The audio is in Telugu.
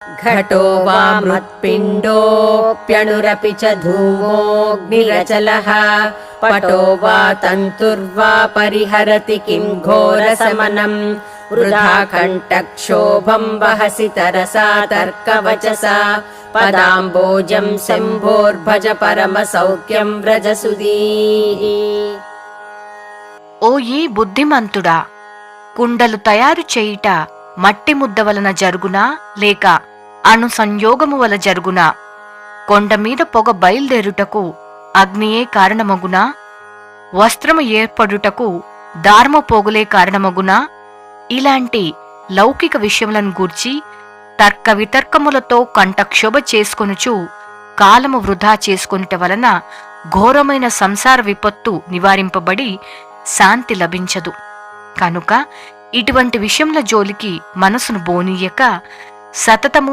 घटो वा मृत्पिण्डोऽप्यणुरपि च धूमोऽग्निरचलः पटो वा तन्तुर्वा परिहरति किं घोरसमनम् वृथा कण्ठक्षोभं वहसि तरसा तर्कवचसा पदाम्बोजं शम्भोर्भज परमसौख्यं व्रजसुधीः। ఓ ఈ బుద్ధిమంతుడా, కుండలు తయారు చేయుట మట్టి ముద్ద వలన జరుగునా లేక అణు సంయోగము వల జరుగునా? కొండమీద పొగ బయలుదేరుటకు అగ్నియే కారణమగునా? వస్త్రము ఏర్పడుటకు దార్మపోగులే కారణమగునా? ఇలాంటి లౌకిక విషయములను గూర్చి తర్క వితర్కములతో కంఠక్షోభ చేసుకొనుచు కాలము వృధా చేసుకొనుట వలన ఘోరమైన సంసార విపత్తు నివారింపబడి శాంతి లభించదు. కనుక ఇటువంటి విషయముల జోలికి మనసును బోనీయక సతతము